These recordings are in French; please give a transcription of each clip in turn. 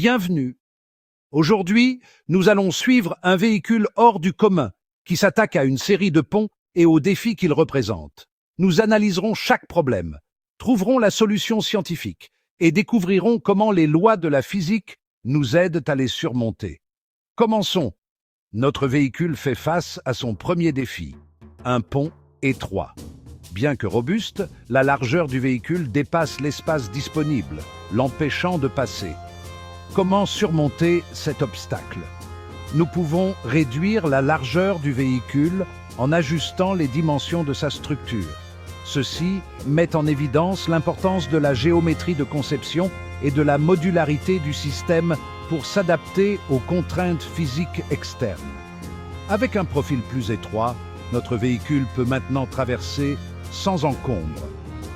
Bienvenue. Aujourd'hui, nous allons suivre un véhicule hors du commun qui s'attaque à une série de ponts et aux défis qu'il représente. Nous analyserons chaque problème, trouverons la solution scientifique et découvrirons comment les lois de la physique nous aident à les surmonter. Commençons. Notre véhicule fait face à son premier défi, un pont étroit. Bien que robuste, la largeur du véhicule dépasse l'espace disponible, l'empêchant de passer. Comment surmonter cet obstacle? Nous pouvons réduire la largeur du véhicule en ajustant les dimensions de sa structure. Ceci met en évidence l'importance de la géométrie de conception et de la modularité du système pour s'adapter aux contraintes physiques externes. Avec un profil plus étroit, notre véhicule peut maintenant traverser sans encombre.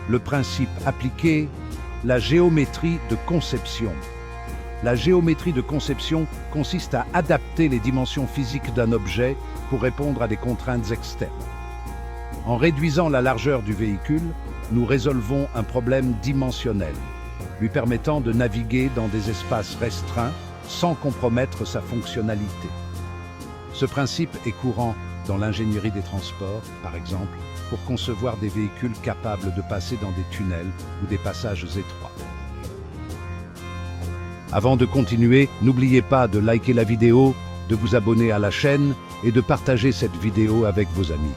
Le principe appliqué, la géométrie de conception. La géométrie de conception consiste à adapter les dimensions physiques d'un objet pour répondre à des contraintes externes. En réduisant la largeur du véhicule, nous résolvons un problème dimensionnel, lui permettant de naviguer dans des espaces restreints sans compromettre sa fonctionnalité. Ce principe est courant dans l'ingénierie des transports, par exemple, pour concevoir des véhicules capables de passer dans des tunnels ou des passages étroits. Avant de continuer, n'oubliez pas de liker la vidéo, de vous abonner à la chaîne et de partager cette vidéo avec vos amis.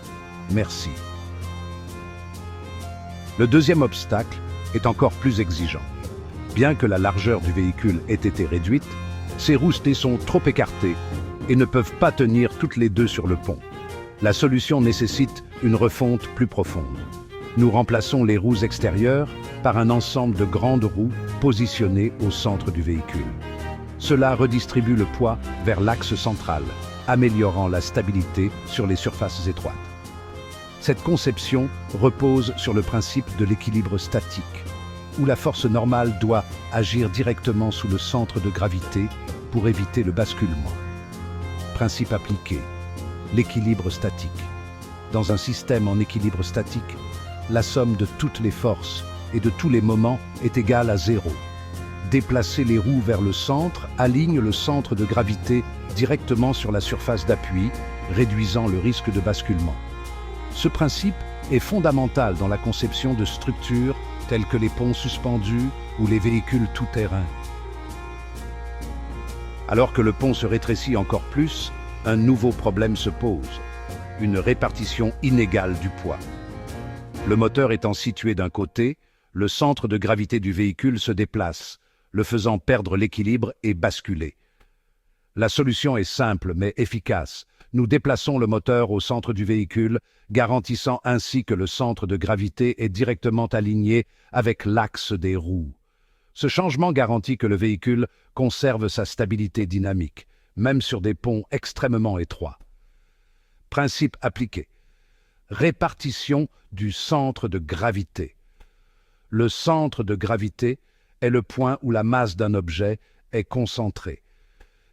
Merci. Le deuxième obstacle est encore plus exigeant. Bien que la largeur du véhicule ait été réduite, ses roues sont trop écartées et ne peuvent pas tenir toutes les deux sur le pont. La solution nécessite une refonte plus profonde. Nous remplaçons les roues extérieures par un ensemble de grandes roues positionnées au centre du véhicule. Cela redistribue le poids vers l'axe central, améliorant la stabilité sur les surfaces étroites. Cette conception repose sur le principe de l'équilibre statique, où la force normale doit agir directement sous le centre de gravité pour éviter le basculement. Principe appliqué, l'équilibre statique. Dans un système en équilibre statique, la somme de toutes les forces et de tous les moments est égale à 0. Déplacer les roues vers le centre aligne le centre de gravité directement sur la surface d'appui, réduisant le risque de basculement. Ce principe est fondamental dans la conception de structures telles que les ponts suspendus ou les véhicules tout-terrain. Alors que le pont se rétrécit encore plus, un nouveau problème se pose, une répartition inégale du poids. Le moteur étant situé d'un côté, le centre de gravité du véhicule se déplace, le faisant perdre l'équilibre et basculer. La solution est simple mais efficace. Nous déplaçons le moteur au centre du véhicule, garantissant ainsi que le centre de gravité est directement aligné avec l'axe des roues. Ce changement garantit que le véhicule conserve sa stabilité dynamique, même sur des ponts extrêmement étroits. Principe appliqué. Répartition du centre de gravité. Le centre de gravité est le point où la masse d'un objet est concentrée.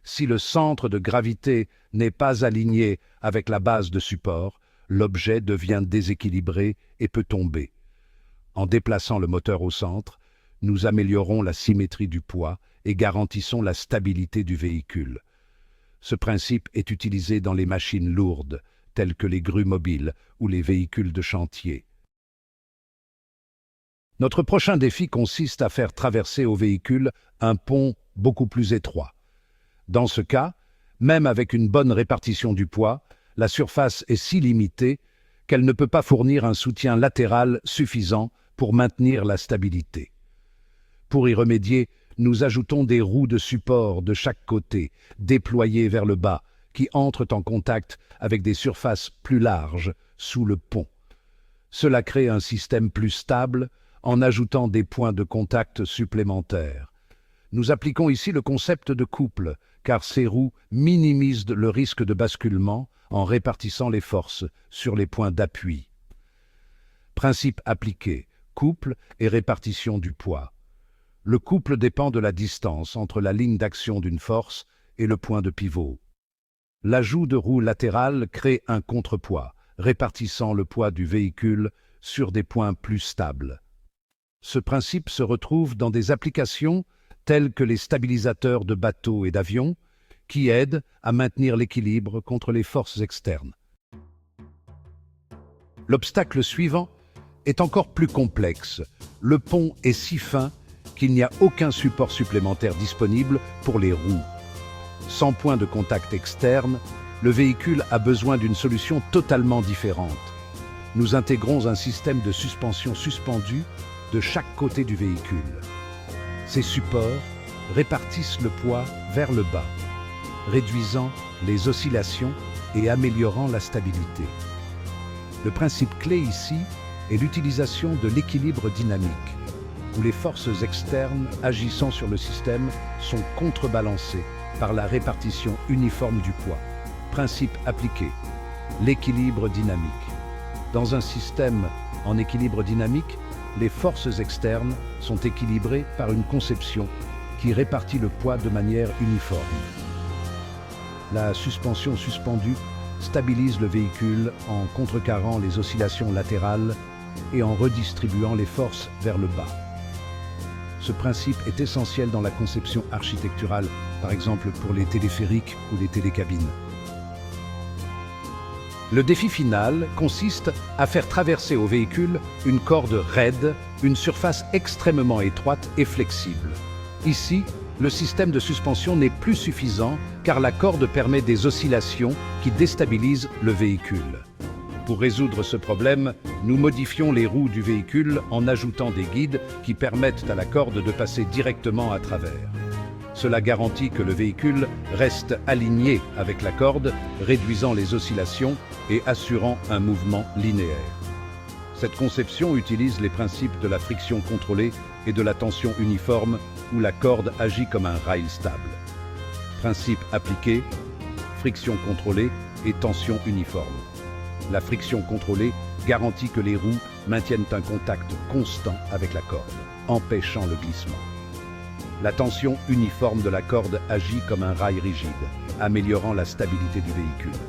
Si le centre de gravité n'est pas aligné avec la base de support, l'objet devient déséquilibré et peut tomber. En déplaçant le moteur au centre, nous améliorons la symétrie du poids et garantissons la stabilité du véhicule. Ce principe est utilisé dans les machines lourdes, telles que les grues mobiles ou les véhicules de chantier. Notre prochain défi consiste à faire traverser au véhicule un pont beaucoup plus étroit. Dans ce cas, même avec une bonne répartition du poids, la surface est si limitée qu'elle ne peut pas fournir un soutien latéral suffisant pour maintenir la stabilité. Pour y remédier, nous ajoutons des roues de support de chaque côté, déployées vers le bas, qui entrent en contact avec des surfaces plus larges sous le pont. Cela crée un système plus stable en ajoutant des points de contact supplémentaires. Nous appliquons ici le concept de couple, car ces roues minimisent le risque de basculement en répartissant les forces sur les points d'appui. Principe appliqué, couple et répartition du poids. Le couple dépend de la distance entre la ligne d'action d'une force et le point de pivot. L'ajout de roues latérales crée un contrepoids, répartissant le poids du véhicule sur des points plus stables. Ce principe se retrouve dans des applications tels que les stabilisateurs de bateaux et d'avions, qui aident à maintenir l'équilibre contre les forces externes. L'obstacle suivant est encore plus complexe. Le pont est si fin qu'il n'y a aucun support supplémentaire disponible pour les roues. Sans point de contact externe, le véhicule a besoin d'une solution totalement différente. Nous intégrons un système de suspension suspendu de chaque côté du véhicule. Ces supports répartissent le poids vers le bas, réduisant les oscillations et améliorant la stabilité. Le principe clé ici est l'utilisation de l'équilibre dynamique, où les forces externes agissant sur le système sont contrebalancées par la répartition uniforme du poids. Principe appliqué, l'équilibre dynamique. Dans un système en équilibre dynamique, les forces externes sont équilibrées par une conception qui répartit le poids de manière uniforme. La suspension suspendue stabilise le véhicule en contrecarrant les oscillations latérales et en redistribuant les forces vers le bas. Ce principe est essentiel dans la conception architecturale, par exemple pour les téléphériques ou les télécabines. Le défi final consiste à faire traverser au véhicule une corde raide, une surface extrêmement étroite et flexible. Ici, le système de suspension n'est plus suffisant car la corde permet des oscillations qui déstabilisent le véhicule. Pour résoudre ce problème, nous modifions les roues du véhicule en ajoutant des guides qui permettent à la corde de passer directement à travers. Cela garantit que le véhicule reste aligné avec la corde, réduisant les oscillations et assurant un mouvement linéaire. Cette conception utilise les principes de la friction contrôlée et de la tension uniforme, où la corde agit comme un rail stable. Principe appliqué, friction contrôlée et tension uniforme. La friction contrôlée garantit que les roues maintiennent un contact constant avec la corde, empêchant le glissement. La tension uniforme de la corde agit comme un rail rigide, améliorant la stabilité du véhicule.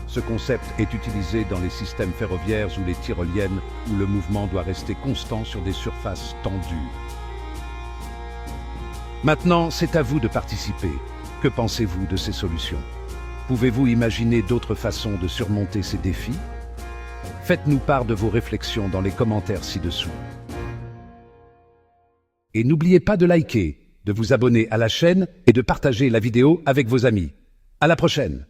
Ce concept est utilisé dans les systèmes ferroviaires ou les tyroliennes où le mouvement doit rester constant sur des surfaces tendues. Maintenant, c'est à vous de participer. Que pensez-vous de ces solutions? Pouvez-vous imaginer d'autres façons de surmonter ces défis? Faites-nous part de vos réflexions dans les commentaires ci-dessous. Et n'oubliez pas de liker, de vous abonner à la chaîne et de partager la vidéo avec vos amis. À la prochaine!